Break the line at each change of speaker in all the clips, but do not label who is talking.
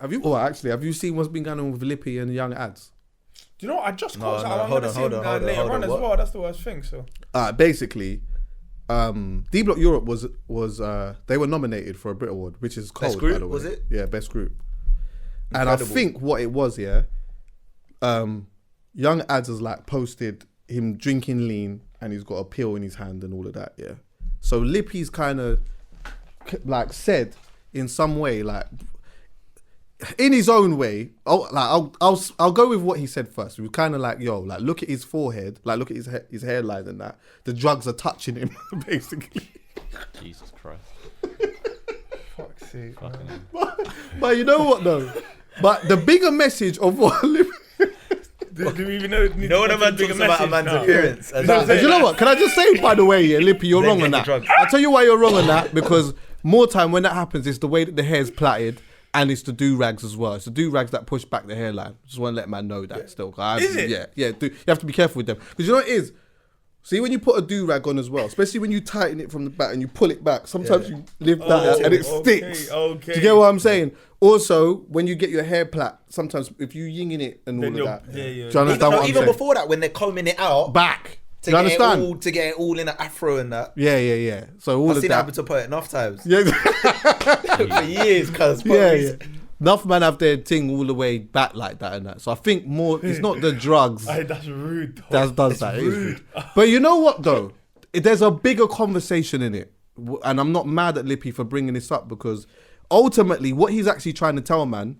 Have you seen what's been going on with Lippy and Young Adz?
Do you know what? I just caught that.
Hold on,
later on as well. That's the worst thing. So
basically, D Block Europe was they were nominated for a Brit Award, which is cold.
Best group,
by the way.
was it?
Yeah, best group.
Incredible.
And I think what it was, Young Adz has like posted him drinking lean and he's got a pill in his hand and all of that, yeah. So Lippy's kind of like said in some way, like in his own way, I'll go with what he said first. We were kind of like, yo, like look at his forehead, like look at his hairline and that. The drugs are touching him, basically.
Jesus Christ.
fuck's sake.
But you know what though? But the bigger message of what Lippy...
Do we even know?
No one ever talks about a man's appearance.
And you know what? Can I just say, by the way, yeah, Lippy, you're wrong on that. I'll tell you why you're wrong on that, because more time when that happens, it's the way that the hair's plaited and it's the do-rags as well. It's the do-rags that push back the hairline. Just want to let man know that still.
Is it?
Yeah. You have to be careful with them. Because you know what it is? See, when you put a do-rag on as well, especially when you tighten it from the back and you pull it back, sometimes you lift that and it sticks.
Okay.
Do you get what I'm saying? Also, when you get your hair plait, sometimes if you yinging it and all of that.
Yeah.
Do you understand what I'm
even
saying?
before that, when they're combing it out.
Back.
To
Do you understand?
To get it all in an afro and that.
Yeah. So all
I've
of
seen
that.
it happen to poet enough times.
Yeah.
For years, cuz.
Yeah. Enough man have their thing all the way back like that and that. So I think more, it's not the drugs.
That's rude.
That does that. It is rude. But you know what though? There's a bigger conversation in it. And I'm not mad at Lippy for bringing this up, because ultimately what he's actually trying to tell man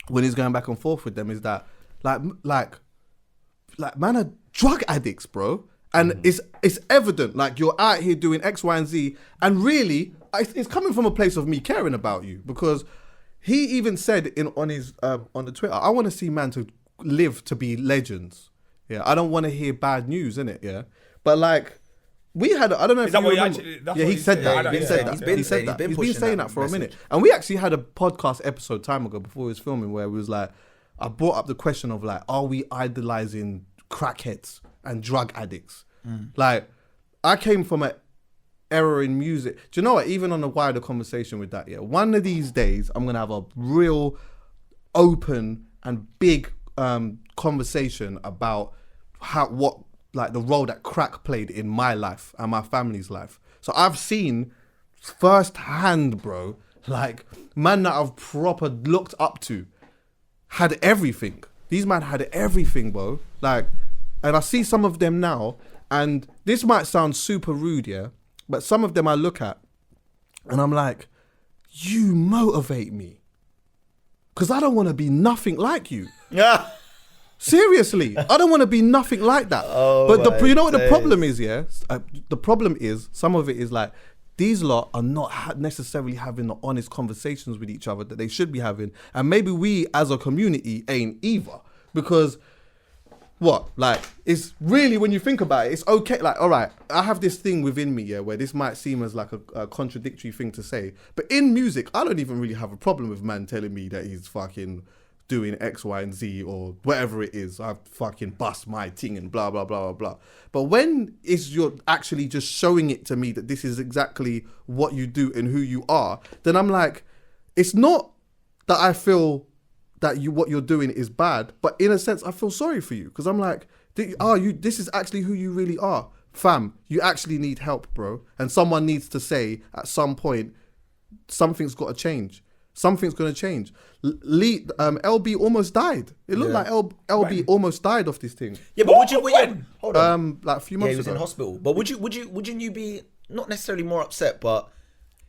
when he's going back and forth with them is that like man are drug addicts, bro. And it's evident, like you're out here doing X, Y, and Z. And really, it's coming from a place of me caring about you, because he even said on the Twitter, I want to see man to live to be legends. Yeah, I don't want to hear bad news, innit? Yeah, but like we had, I don't know if you remember. He said that. He said that. He's been saying that for a minute. And we actually had a podcast episode time ago before he was filming where we was like, I brought up the question of like, are we idolizing crackheads and drug addicts? Like, I came from an era in music. Do you know what? Even on a wider conversation with that, yeah, one of these days I'm gonna have a real open and big conversation about the role that crack played in my life and my family's life. So I've seen firsthand, bro, like man that I've proper looked up to had everything. These man had everything, bro. Like, and I see some of them now, and this might sound super rude, yeah, but some of them I look at and I'm like, you motivate me, because I don't want to be nothing like you.
Yeah.
Seriously, I don't want to be nothing like that. But you know what the problem is, yeah? The problem is, some of it is like, these lot are not necessarily having the honest conversations with each other that they should be having. And maybe we as a community ain't either. Because it's really, when you think about it, it's okay. Like, all right, I have this thing within me, yeah, where this might seem as like a contradictory thing to say. But in music, I don't even really have a problem with man telling me that he's fucking doing X, Y, and Z or whatever it is. I fucking bust my thing and blah, blah, blah, blah, blah. But when you're actually just showing it to me that this is exactly what you do and who you are, then I'm like, it's not that I feel that what you're doing is bad, but in a sense, I feel sorry for you, because I'm like, this is actually who you really are. Fam, you actually need help, bro. And someone needs to say at some point, something's got to change. Something's going to change. LB almost died. It looked like LB almost died off this thing.
Yeah, but hold on.
Like a few months ago.
He was in hospital. But wouldn't you be not necessarily more upset, but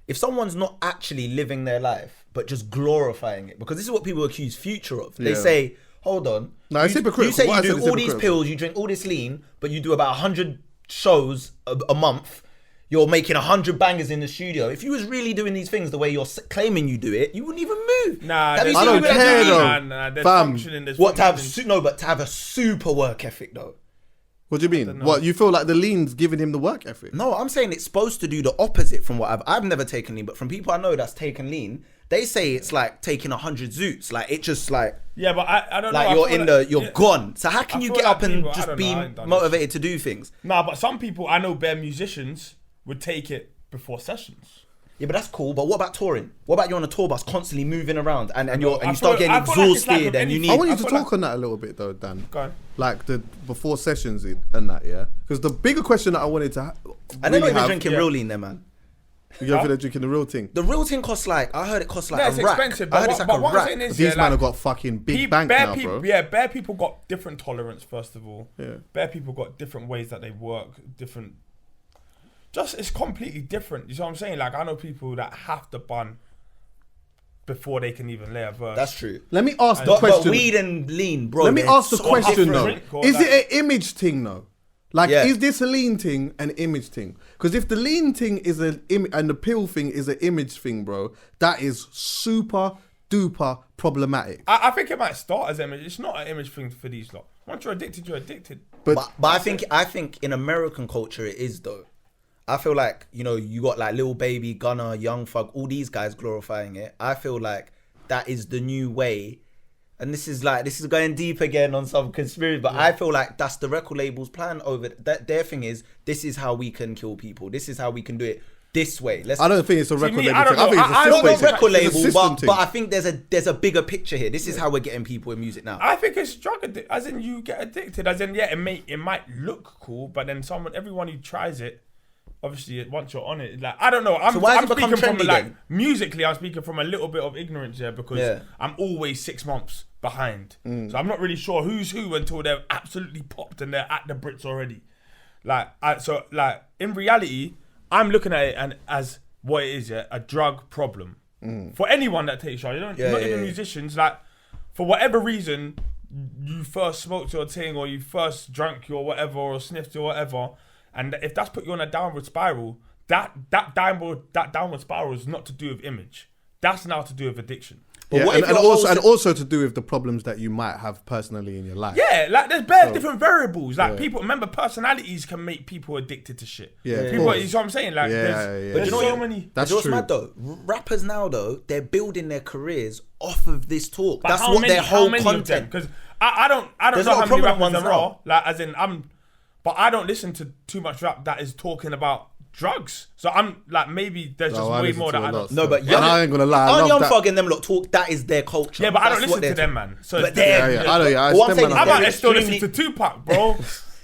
if someone's not actually living their life but just glorifying it, because this is what people accuse Future of. They say, hold on.
No, it's hypocritical.
You say you do all these pills, you drink all this lean, but you do about 100 shows a month. You're making 100 bangers in the studio. If you was really doing these things the way you're claiming you do it, you wouldn't even move.
Nah,
I don't care though. Fam,
to have a super work ethic though.
What do you mean? What, you feel like the lean's giving him the work ethic?
No, I'm saying it's supposed to do the opposite from what I've never taken lean, but from people I know that's taken lean, they say it's like taking 100 zoots. Like it just like,
yeah, but I don't know.
Like you're gone. So how can you get up and just be motivated to do things?
Nah, but some people I know, bare musicians, would take it before sessions.
Yeah, but that's cool. But what about touring? What about you're on a tour bus constantly moving around and you
I
start
feel-
getting
I feel like it's like
exhausted
with
and you
anything.
need.
I want you
I
to
feel
talk
like-
on that a little bit though, Dan.
Go on.
Like the before sessions and that, yeah. Because the bigger question that I wanted to
And they're not even
have,
drinking real lean there, man.
you go for the drinking the real thing.
The real thing costs like I heard it costs like
Yeah,
a
it's
rack.
expensive.
I heard
But
it's like
what
a
I'm
rack.
saying is,
These
yeah,
man
like,
have got fucking big
bare
bank now,
people,
bro.
yeah, bare people got different tolerance. First of all,
Yeah.
bare people got different ways that they work, different. Just it's completely different. You see what I'm saying? Like I know people that have to bun before they can even lay a verse.
That's true.
Let me ask the
But
question.
weed and lean, bro.
Let me
they're
ask the
so
question
different.
though.
Or
Is
like-
it an image thing though? Like,
Yeah.
is this a lean thing an image thing? Because if the lean thing is an and the pill thing is an image thing, bro, that is super duper problematic.
I think it might start as image. It's not an image thing for these lot. Once you're addicted, you're addicted.
But I think in American culture it is though. I feel like, you know, you got like Lil Baby, Gunna, Young Thug, all these guys glorifying it. I feel like that is the new way. And this is going deep again on some conspiracy, but I feel like that's the record label's plan over that. Their thing is, this is how we can kill people. This is how we can do it this way.
I don't think it's a record
me,
label
I don't
thing. I think
know.
it's a
I
system
don't know
thing.
record
It's a
label,
system thing.
but I think there's a bigger picture here. This is how we're getting people in music now.
I think it's drug addict, as in you get addicted, as in it might look cool, but then everyone who tries it, obviously once you're on it, like I don't know.
So why has
I'm
it become
speaking from
trendy
like
then?
musically, I'm speaking from a little bit of ignorance here because
Yeah.
I'm always 6 months behind, so I'm not really sure who's who until they're absolutely popped and they're at the Brits already. So in reality, I'm looking at it as what it is, yeah, a drug problem for anyone that takes drugs. Not even musicians. Like for whatever reason, you first smoked your thing or you first drank your whatever or sniffed your whatever, and if that's put you on a downward spiral, that downward spiral is not to do with image. That's now to do with addiction.
But
Yeah,
what if
and
you're
also to do with the problems that you might have personally in your life.
Yeah, like there's bare different variables. Like people, remember, personalities can make people addicted to shit.
Yeah, of
people.
course.
You see what I'm saying? Like,
Yeah,
there's,
yeah.
there's
But you know
so
what-
many.
That's
you know what's
true.
mad though? Rappers now though, they're building their careers off of this talk.
But
That's
how
what
many-
their
how
whole
many
content.
Because I don't
There's
know
a lot
how
of
many
prominent
rappers
ones
there are.
now.
Like, as in but I don't listen to too much rap that is talking about drugs. So I'm like, maybe there's just
Oh, I
way
listen
more
to
that
a
I
lot
don't.
still.
No, but
And
Young,
I ain't gonna lie, I
on
love
Young
that.
Thug and them lot talk. That is their culture.
Yeah, but I
That's
don't
what
listen to
they're-
them, man. So
But
it's
they're-
different.
I know, yeah.
What I'm saying
man,
is
I
they're
might still listen
extremely-
to Tupac, bro.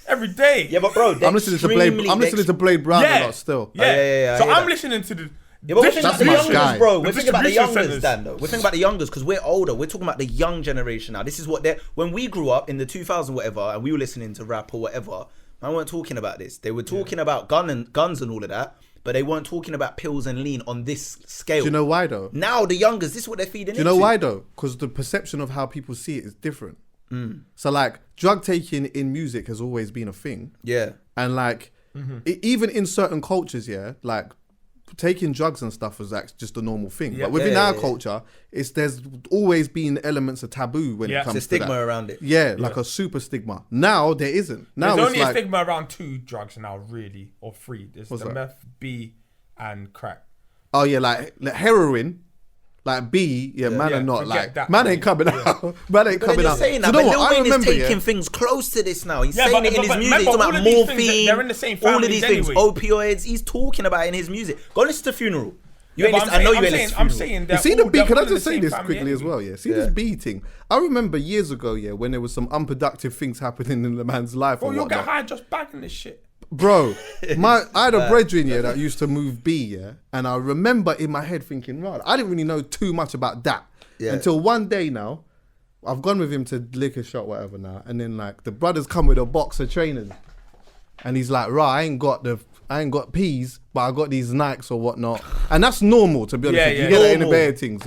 Every day.
Yeah, but bro,
I'm listening to Blade. I'm listening to Blade Brown a lot still.
Yeah.
yeah, I
So
hear
I'm
that.
listening to the.
Yeah, but we're thinking
That's
about the
my
youngers,
guy.
bro.
The
We're thinking about the
distribution
youngers,
centers.
Dan, though. We're thinking about the youngers because we're older. We're talking about the young generation now. This is what they're... When we grew up in the 2000s, whatever, and we were listening to rap or whatever, man weren't talking about this. They were talking about guns and all of that, but they weren't talking about pills and lean on this scale.
Do you know why though?
Now the youngers, this is what they're feeding
Do you
into.
know why though? Because the perception of how people see it is different. So like drug taking in music has always been a thing.
Yeah.
And like, even in certain cultures, yeah, like taking drugs and stuff was like just a normal thing.
Yeah.
But within
Yeah,
our
yeah.
culture, there's always been elements of taboo when
Yeah.
it comes
It's a
to
stigma
that.
around it.
Yeah, like a super stigma. Now there isn't. Now
There's
it's
only
like,
a stigma around 2 drugs now, really, or 3. There's
What's
the
that?
meth, B, and crack.
oh yeah, like heroin. Like B, man
Yeah,
are not
forget
like
that.
man ain't coming out. Man ain't
But
coming
they're
out.
saying
Do
that.
you know
But
what?
Lil
I
Wayne is
remember,
taking
yeah.
things close to this now. He's
Yeah,
saying
but-
it in
but-
his
but
music. He's
remember,
talking
all
about
of these things,
morphine.
they're in the same
all of
families
these things.
anyway.
Opioids. He's talking about it in his music. Go listen to Funeral. You
Yeah,
ain't
but
listen, I know you ain't listened to
I'm
Funeral.
saying
You
they're
see the
all-
B?
they're
Can
all
I
in the
just say
same
this
family
quickly as
anyway.
well? Yeah. See this B thing. I remember years ago, yeah, when there was some unproductive things happening in the man's life.
Bro,
or
you'll get
whatnot.
high just bagging this shit.
Bro, I had a brethren, yeah, that used to move B, yeah, and I remember in my head thinking, right, I didn't really know too much about that until one day now, I've gone with him to liquor shop, whatever now, and then like the brothers come with a box of trainers, and he's like, right, I ain't got peas, but I got these Nikes or whatnot, and that's normal to be honest.
Yeah,
with you.
yeah.
You get that in the
Normal.
bare things,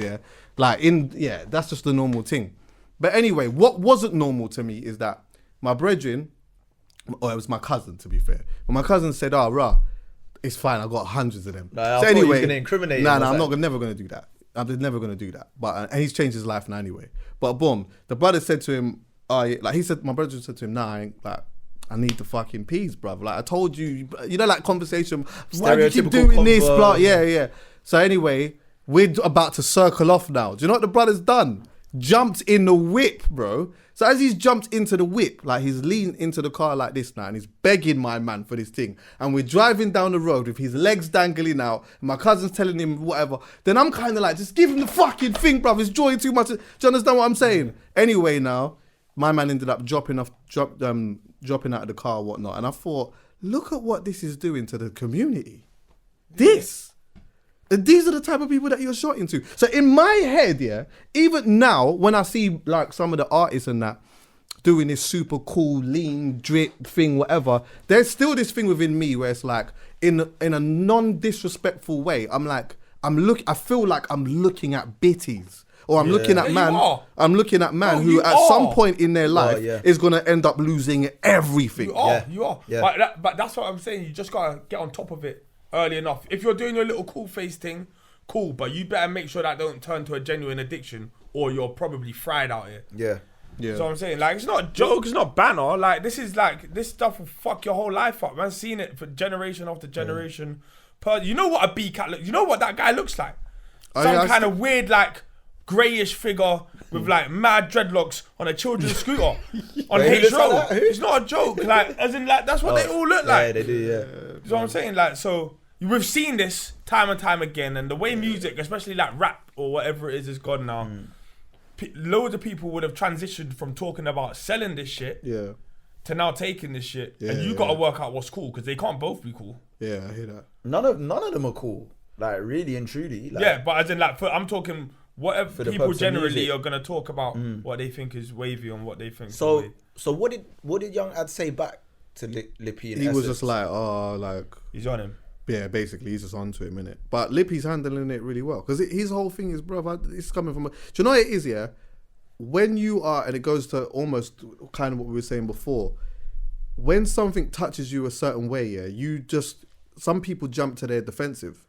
yeah, that's just the normal thing. But anyway, what wasn't normal to me is that my brethren. Or it was my cousin, to be fair. But my cousin said, "Oh, rah, it's fine. I got hundreds of them."
Nah, I thought he was gonna incriminate him.
Nah,
I was
I'm
like-
never gonna do that. I'm never gonna do that. But and he's changed his life now anyway. But boom, the brother said to him, my brother said to him, "Nah, I need the fucking peas, bruv. Like I told you, like conversation. Why do you keep
Stereotypical
doing this,
convo.
blah? Yeah. So anyway, we're about to circle off now. Do you know what the brother's done? jumped in the whip, bro. So as he's jumped into the whip, like he's leaned into the car like this now and he's begging my man for this thing. And we're driving down the road with his legs dangling out. And my cousin's telling him whatever. Then I'm kind of like, just give him the fucking thing, bruv. He's enjoying too much. Do you understand what I'm saying? Anyway, now, my man ended up dropping out of the car and whatnot. And I thought, look at what this is doing to the community. These are the type of people that you're shot into. So in my head, yeah, even now, when I see like some of the artists and that doing this super cool, lean, drip thing, whatever, there's still this thing within me where it's like, in a non-disrespectful way, I feel like I'm looking at bitties. Or I'm looking at man. I'm looking at man who, at some point in their life, is gonna end up losing everything.
You are. But that's what I'm saying. You just gotta get on top of it early enough. If you're doing your little cool face thing, cool. But you better make sure that don't turn to a genuine addiction, or you're probably fried out here.
Yeah.
So I'm saying, like, it's not a joke. It's not banner. Like, this stuff will fuck your whole life up. Man's seen it for generation after generation. You know what a B cat looks. You know what that guy looks like. Some kind of weird, like, greyish figure with like mad dreadlocks on a children's scooter on H Road. It's not a joke. Like, as in, like, that's what they all look like.
Yeah, they do. Yeah.
You know what I'm saying? Like, so we've seen this time and time again, and the way music, especially like rap or whatever it is gone now. Loads of people would have transitioned from talking about selling this shit to now taking this shit, and you got to work out what's cool, because they can't both be cool.
Yeah, I hear that.
None of them are cool. Like, really and truly. Like,
yeah, but as in, like, I'm talking whatever people generally are gonna talk about what they think is wavy and what they think.
So what did Young Adz say back to Lippy?
He was just like,
he's on him.
Yeah, basically, he's just onto him, innit? But Lippy's handling it really well. Because his whole thing is, bro, it's coming from... Do you know what it is, yeah? When you are, and it goes to almost kind of what we were saying before, when something touches you a certain way, yeah, some people jump to their defensive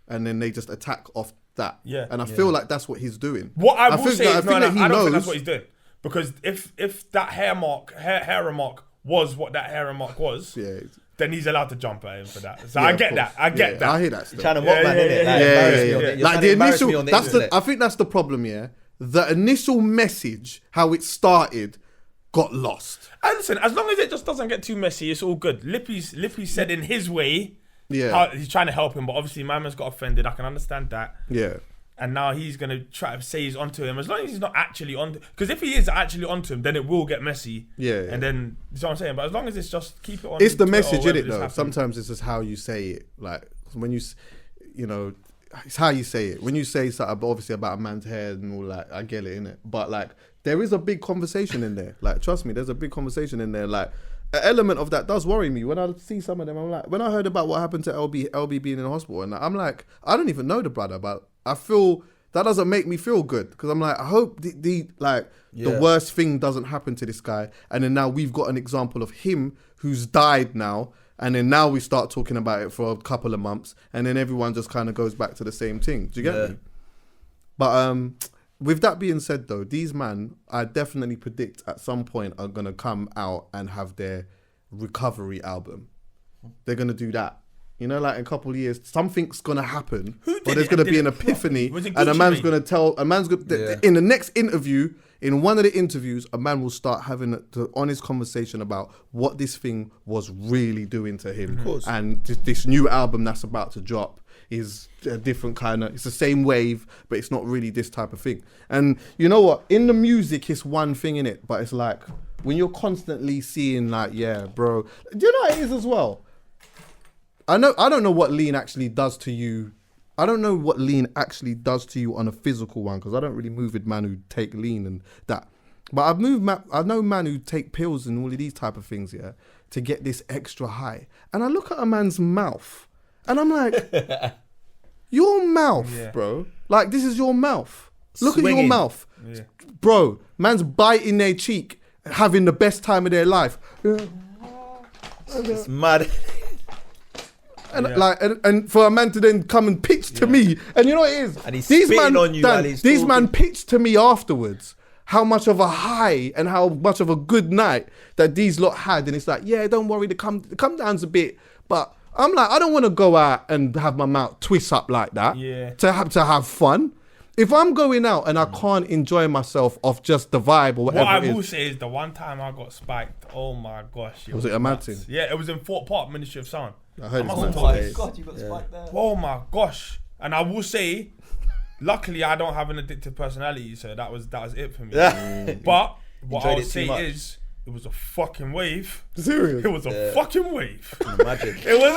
and then they just attack off that. Yeah. And I feel like that's what he's doing.
What I will say is, I don't think that's what he's doing. Because if that hair remark was what that hair remark was... Yeah, then he's allowed to jump at him for that. So I get that. I get that.
I hear that.
You're trying to mock man, innit?
Like the initial, I think that's the problem, yeah. The initial message, how it started, got lost.
And listen, as long as it just doesn't get too messy, it's all good. Lippy said in his way, how he's trying to help him, but obviously my man's got offended. I can understand that. Yeah. And now he's going to try to say he's onto him. As long as he's not actually onto... Because if he is actually onto him, then it will get messy. Yeah. And then... That's what I'm saying. But as long as it's just keep it on...
It's the message, in it, though. Happens. Sometimes it's just how you say it. Like, when you know... It's how you say it. When you say something, obviously, about a man's hair and all that, I get it, innit? But, like, there is a big conversation in there. Like, trust me, there's a big conversation in there. Like, an element of that does worry me. When I see some of them, I'm like... When I heard about what happened to LB being in the hospital, and I'm like, I don't even know the brother, but I feel... That doesn't make me feel good, because I'm like, I hope the worst thing doesn't happen to this guy. And then now we've got an example of him who's died now. And then now we start talking about it for a couple of months. And then everyone just kind of goes back to the same thing. Do you get me? But with that being said, though, these man, I definitely predict at some point are going to come out and have their recovery album. They're going to do that. You know, like in a couple of years, something's gonna happen, or there's gonna be an epiphany, and a man's gonna tell. In the next interview, in one of the interviews, a man will start having an honest conversation about what this thing was really doing to him, and this new album that's about to drop is a different kind of. It's the same wave, but it's not really this type of thing. And you know what? In the music, it's one thing in it, but it's like when you're constantly seeing, like, yeah, bro. Do you know what it is as well? I don't know what lean actually does to you. I don't know what lean actually does to you on a physical one, because I don't really move with man who take lean and that. But I know man who take pills and all of these type of things, yeah, to get this extra high. And I look at a man's mouth and I'm like, your mouth, bro. Like, this is your mouth. Look at your mouth. Yeah. Bro, man's biting their cheek, having the best time of their life.
It's mad.
And for a man to then come and pitch to me, and you know what it is, and he's spitting on you, these man pitched to me afterwards how much of a high and how much of a good night that these lot had, and it's like, yeah, don't worry, the come down's a bit, but I'm like, I don't want to go out and have my mouth twist up like that to have fun. If I'm going out and I can't enjoy myself off just the vibe or whatever
What I
it
will
is.
say is the one time I got spiked, oh my gosh.
Was it a mad
nuts.
thing?
Yeah, it was in Fort Park, Ministry of Sound.
I heard
must
it's
have
mad.
told
Oh
you.
my God, you got spiked there.
Oh my gosh. And I will say, luckily I don't have an addictive personality, so that was it for me. But what
Enjoyed
I'll
it too
say
much.
is, it was a fucking wave.
Serious?
It was a fucking wave.
Imagine.
It was.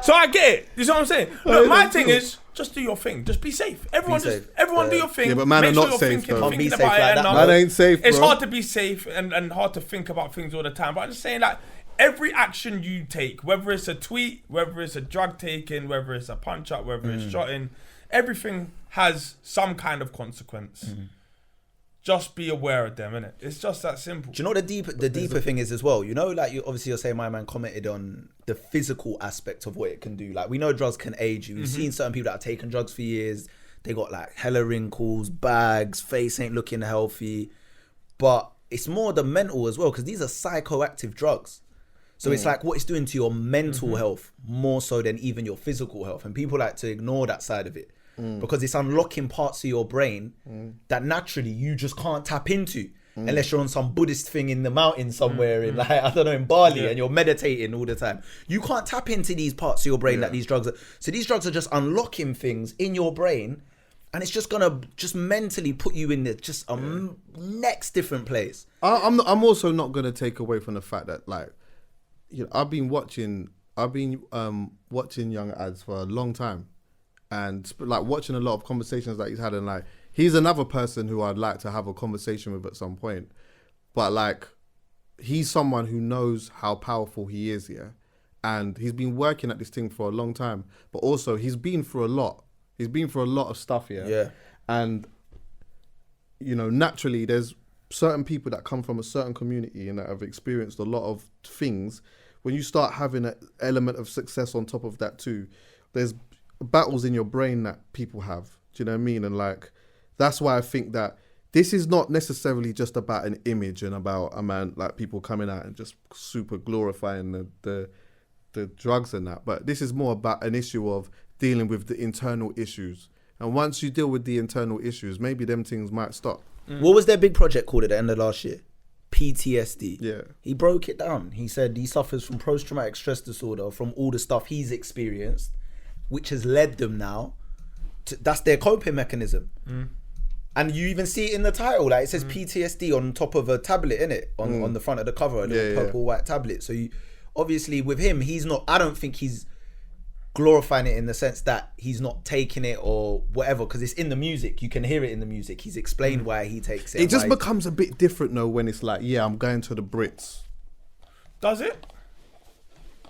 So I get it. You see what I'm saying? Look, my thing is just do your thing. Just be safe. Everyone,
safe.
do your thing.
Yeah, but man
Make
are
sure
not
you're
safe,
thinking,
though.
Can't be
thinking
safe
about
like
it
that,
enough.
Man ain't safe,
It's
bro.
hard to be safe and hard to think about things all the time. But I'm just saying, like, every action you take, whether it's a tweet, whether it's a drug taking, whether it's a punch up, whether it's shotting, everything has some kind of consequence. Just be aware of them, innit? It's just that simple.
Do you know what the deeper thing is as well? You know, like you're saying my man commented on the physical aspect of what it can do. Like we know drugs can age you. We've seen certain people that have taken drugs for years. They got like hella wrinkles, bags, face ain't looking healthy. But it's more the mental as well because these are psychoactive drugs. So it's like what it's doing to your mental health more so than even your physical health. And people like to ignore that side of it. Because it's unlocking parts of your brain that naturally you just can't tap into unless you're on some Buddhist thing in the mountains somewhere in like, I don't know, in Bali and you're meditating all the time. You can't tap into these parts of your brain that these drugs are. So these drugs are just unlocking things in your brain and it's just gonna just mentally put you in just a next different place.
I'm also not gonna take away from the fact that like, you know, I've been watching Young Adz for a long time. And like watching a lot of conversations that he's had, and like he's another person who I'd like to have a conversation with at some point. But like he's someone who knows how powerful he is, yeah. And he's been working at this thing for a long time. But also he's been through a lot. He's been through a lot of stuff, yeah.
Yeah.
And you know, naturally there's certain people that come from a certain community and that have experienced a lot of things. When you start having an element of success on top of that too, there's battles in your brain that people have. Do you know what I mean? And like, that's why I think that this is not necessarily just about an image and about a man, like people coming out and just super glorifying the drugs and that. But this is more about an issue of dealing with the internal issues. And once you deal with the internal issues, maybe them things might stop.
What was their big project called at the end of last year? PTSD.
Yeah.
He broke it down. He said he suffers from post-traumatic stress disorder from all the stuff he's experienced, which has led them now to, that's their coping mechanism. And you even see it in the title, like it says PTSD on top of a tablet, innit? On the front of the cover, a little purple white tablet. So you obviously with him, he's not, I don't think he's glorifying it in the sense that he's not taking it or whatever, because it's in the music. You can hear it in the music. He's explained why he takes it.
It just becomes a bit different though when it's like, yeah, I'm going to the Brits.
Does it?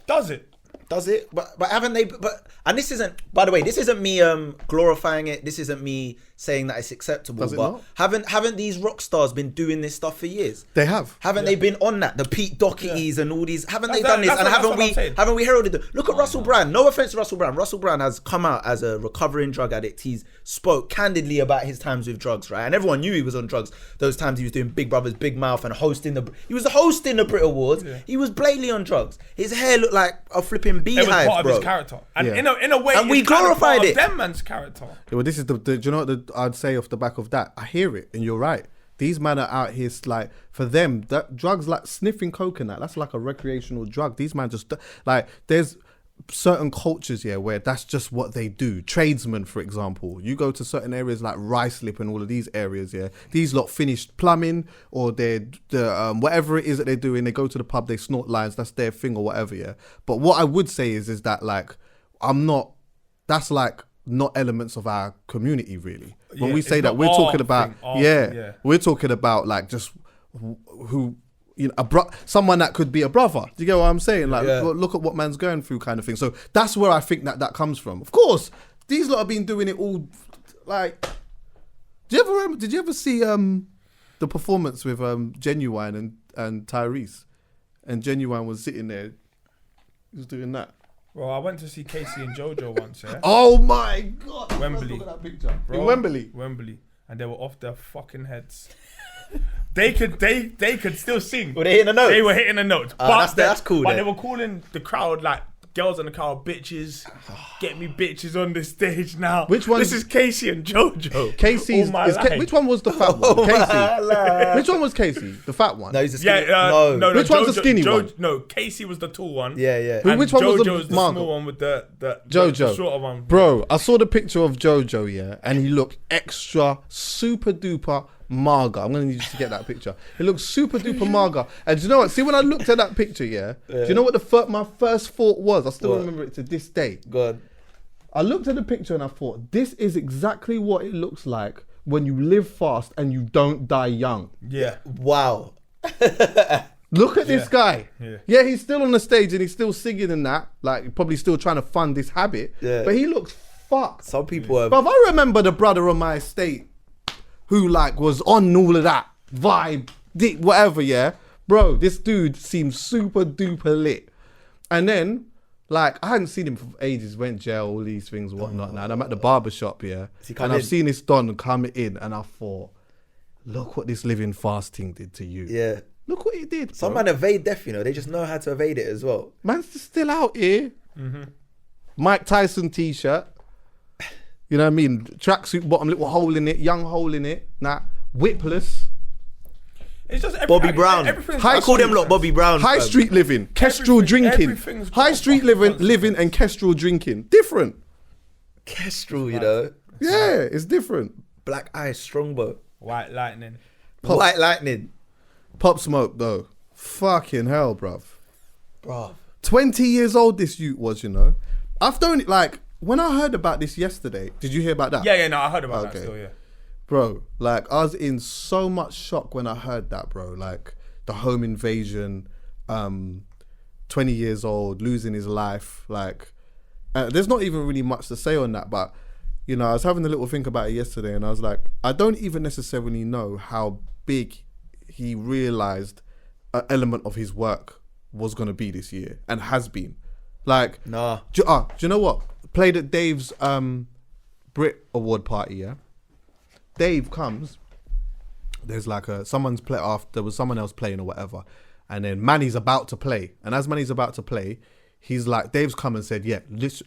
Does it?
Does it? But haven't they? But and this isn't. By the way, this isn't me glorifying it. This isn't me saying that it's acceptable.
Does it
but
not?
haven't these rock stars been doing this stuff for years?
They have.
Haven't they been on that? The Pete Doherty's and all these. Haven't they
That's-
done this?
that's
And
what- that's what I'm saying.
haven't we heralded them? Look at Russell Brand. No offense to Russell Brand. Russell Brand has come out as a recovering drug addict. He's spoke candidly about his times with drugs, right? And everyone knew he was on drugs. Those times he was doing Big Brother's Big Mouth and hosting the. He was hosting the Brit Awards.
Yeah.
He was blatantly on drugs. His hair looked like a flipping
It was
beehive,
part
bro.
of his character, and
Yeah.
in a way,
And we
it's kind of
glorified
part
it.
of them man's character.
Yeah, well, this is do you know what I'd say off the back of that? I hear it, and you're right. These men are out here, like, for them, that drugs like sniffing coconut, that's like a recreational drug. These men just, like, there's certain cultures, yeah, where that's just what they do. Tradesmen, for example. You go to certain areas like Ricelip and all of these areas, yeah. These lot finished plumbing or they're, whatever it is that they're doing, they go to the pub, they snort lines, that's their thing or whatever, yeah. But what I would say is that, like, that's like not elements of our community, really. When
Yeah,
we say
it's
that,
not
we're
our
talking about,
thing, our
yeah,
thing, yeah.
we're talking about like just who, you know, someone that could be a brother. Do you get what I'm saying? Like,
Yeah.
look at what man's going through, kind of thing. So that's where I think that comes from. Of course, these lot have been doing it all. Like, did you ever see the performance with Genuine and Tyrese? And Genuine was sitting there, he was doing that.
Well, I went to see Casey and JoJo once, yeah.
Oh my God!
Wembley.
Look at that picture.
Bro,
In Wembley.
Wembley, and they were off their fucking heads. They could still sing.
Were they hitting a note?
They were hitting a note.
that's cool
But
then.
they were calling the crowd like girls in the car are bitches. Get me bitches on the stage now.
Which one?
This is Casey and JoJo.
Casey's.
All my life.
Which one was the fat one? Casey. Which one was Casey? The fat one.
No, he's a skinny.
No.
Which one's the skinny one?
No, Casey was the tall one.
Yeah.
And
Which one was
JoJo's
the
the small one with the
JoJo.
the shorter one.
Bro, I saw the picture of JoJo, yeah, and he looked extra super duper maga. I'm gonna need you to get that picture. He looks super duper maga. And do you know what? See, when I looked at that picture, yeah, do you know what my first thought was? I still remember it to this day.
God.
I looked at the picture and I thought, this is exactly what it looks like when you live fast and you don't die young.
Yeah.
Wow.
Look at this guy.
Yeah.
Yeah, he's still on the stage and he's still singing and that. Like, probably still trying to fund this habit.
Yeah.
But he looks fucked.
Some people are.
But I remember the brother on my estate who, like, was on all of that vibe, whatever, yeah? Bro, this dude seems super duper lit. And then, like, I hadn't seen him for ages, went jail, all these things, whatnot. Now, and I'm at the barber shop, yeah? And I've seen this Don come in and I thought, look what this living fast thing did to you.
Yeah.
Look what he did.
Some
bro.
man evade death, you know. They just know how to evade it as well.
Man's still out here. Mike Tyson t-shirt. You know what I mean? Tracksuit bottom, little hole in it, young hole in it. Nah, whipless.
It's just
Bobby Brown. I call them lot Bobby Brown.
High street living, kestrel drinking. High street living and kestrel drinking. Different.
Kestrel, you know.
Yeah, it's different.
Black Ice, Strongbow.
White Lightning.
White Lightning.
Pop Smoke though. Fucking hell, bruv. 20 years old this youth was, you know. I've done it like, when I heard about this yesterday, did you hear about that?
Yeah, no, I heard about that still, yeah.
Bro, like, I was in so much shock when I heard that, bro. Like, the home invasion, 20 years old, losing his life. Like, there's not even really much to say on that, but, you know, I was having a little think about it yesterday and I was like, I don't even necessarily know how big he realised an element of his work was going to be this year and has been. Like,
nah.
Do you know what? Played at Dave's Brit Award party, yeah? Dave comes, there's like someone's play after, there was someone else playing or whatever, and then Manny's about to play, and as Manny's about to play, he's like, Dave's come and said, yeah,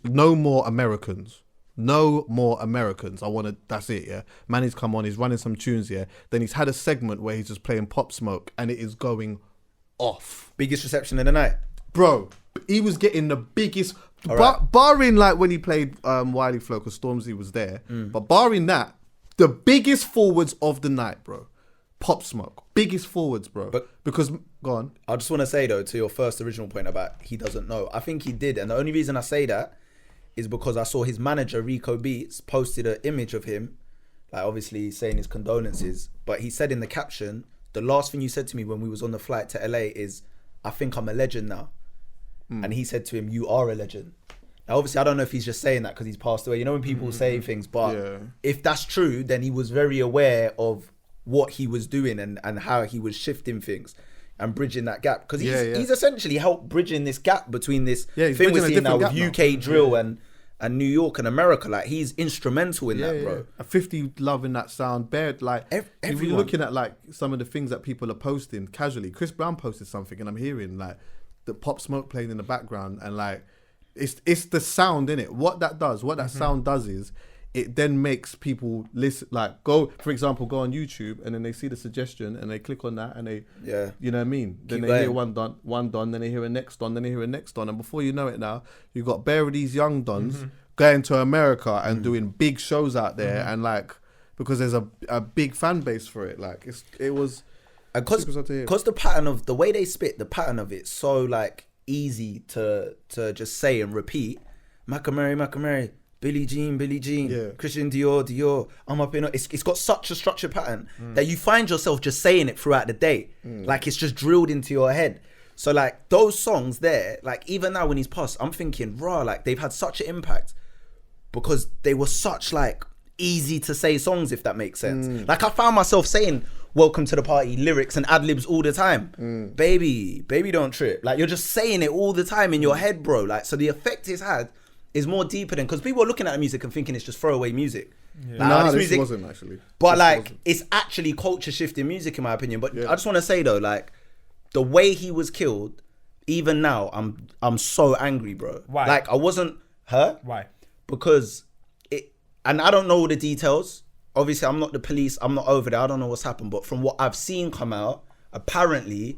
no more Americans. No more Americans. That's it, yeah? Manny's come on, he's running some tunes, yeah? Then he's had a segment where he's just playing Pop Smoke, and it is going off.
Biggest reception of the night.
Bro, he was getting the biggest, barring like when he played Wiley Flow, because Stormzy was there, but barring that, the biggest forwards of the night, bro. Pop Smoke. Biggest forwards, bro. Because, go on.
I just want to say, though, to your first original point about he doesn't know. I think he did. And the only reason I say that is because I saw his manager, Rico Beats, posted an image of him, like obviously saying his condolences. But he said in the caption, the last thing you said to me when we was on the flight to LA is, I think I'm a legend now. And he said to him, you are a legend. Now, obviously, I don't know if he's just saying that because he's passed away. You know when people say things, but if that's true, then he was very aware of what he was doing and how he was shifting things and bridging that gap. Because he's essentially helped bridging this gap between this thing we're seeing now with UK drill and New York and America. Like, he's instrumental in that, bro.
A 50 loving that sound. Bared, like, if you're looking at like some of the things that people are posting casually. Chris Brown posted something and I'm hearing like the Pop Smoke playing in the background and like, it's the sound in it. What that sound does is it then makes people listen. Like, for example, go on YouTube and then they see the suggestion and they click on that and they, you know what I mean. Then they hear one don, then they hear a next don, then they hear a next don, and before you know it, now you've got bare of these young dons going to America and doing big shows out there, and like because there's a big fan base for it. Like it was,
because the pattern of the way they spit, the pattern of it, so like easy to just say and repeat. Macamary, Billie Jean, Christian Dior, I'm up in it's got such a structured pattern that you find yourself just saying it throughout the day. Like, it's just drilled into your head. So like those songs there, like even now when he's passed, I'm thinking, like they've had such an impact because they were such like easy to say songs, if that makes sense. Like, I found myself saying welcome to the party lyrics and ad-libs all the time. Baby don't trip. Like, you're just saying it all the time in your head, bro. Like, so the effect it's had is more deeper than, because people are looking at the music and thinking it's just throwaway music.
Like, this music wasn't actually.
But like, it's actually culture shifting music in my opinion. But I just want to say though, like, the way he was killed, even now, I'm so angry, bro.
Why?
Like, I wasn't her.
Why?
Because and I don't know all the details. Obviously, I'm not the police. I'm not over there. I don't know what's happened. But from what I've seen come out, apparently,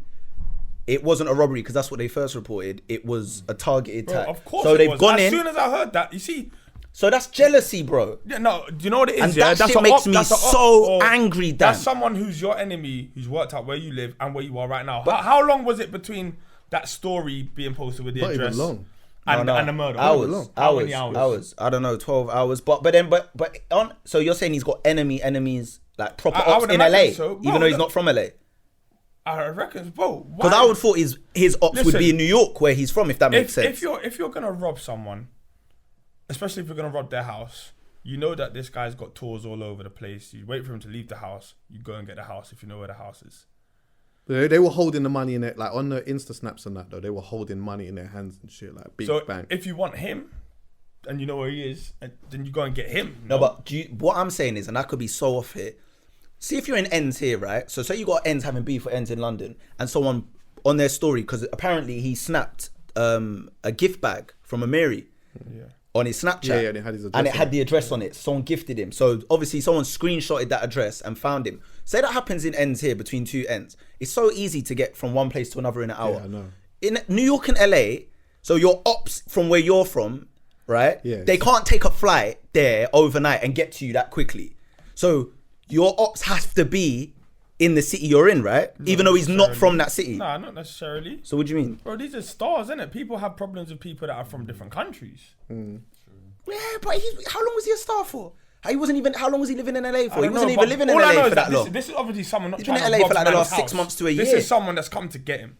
it wasn't a robbery because that's what they first reported. It was a targeted attack.
Of course,
so
it
they've
was.
gone
As
in.
soon as I heard that, you see.
So that's jealousy, bro.
Yeah, no, do you know what it is?
And
yeah,
that shit
a
makes me
that's a
so
or
angry, Dan.
That's someone who's your enemy, who's worked out where you live and where you are right now. How long was it between that story being posted with the
Not
address
even long.
and the murder?
Hours.
How many hours?
I don't know, 12 hours. But on. So you're saying he's got enemies, like proper
I
ops
would
in LA,
imagine so. Bro,
even though he's
look-
not from LA.
I reckon, bro.
Because I would thought his ops would
Listen,
be in New York, where he's from, if that makes sense.
If you're gonna rob someone, especially if you're gonna rob their house, you know that this guy's got tours all over the place. You wait for him to leave the house. You go and get the house if you know where the house is.
They were holding the money in it, like on the Insta snaps and that though. They were holding money in their hands and shit, like big
So
bang.
if you want him, and you know where he is, then you go and get him.
No, but what I'm saying is, and I could be so off here. See if you're in Ends here, right? So say you got Ends having beef with Ends in London, and someone on their story, because apparently he snapped a gift bag from a Mary on his Snapchat.
Yeah, and it had his address
and it
on
had
it.
the address on it. Someone gifted him. So obviously someone screenshotted that address and found him. Say that happens in Ends here, between two Ends. It's so easy to get from one place to another in an hour.
Yeah, I know.
In New York and LA, so your ops from where you're from, right?
Yeah.
They can't take a flight there overnight and get to you that quickly. So your ops have to be in the city you're in, right? Even though he's not from that city.
Nah, not necessarily.
So what do you mean?
Bro, these are stars, innit? People have problems with people that are from different countries.
Yeah, but how long was he a star for? How long was he living in LA for? He
I don't
wasn't
know,
even
but
living in
all I know
LA
is
for
that
that long.
This is obviously someone not
He's been
trying
in
to
LA for
rob
like the
man's
last 6
house.
months to a
This
year.
is someone that's come to get him.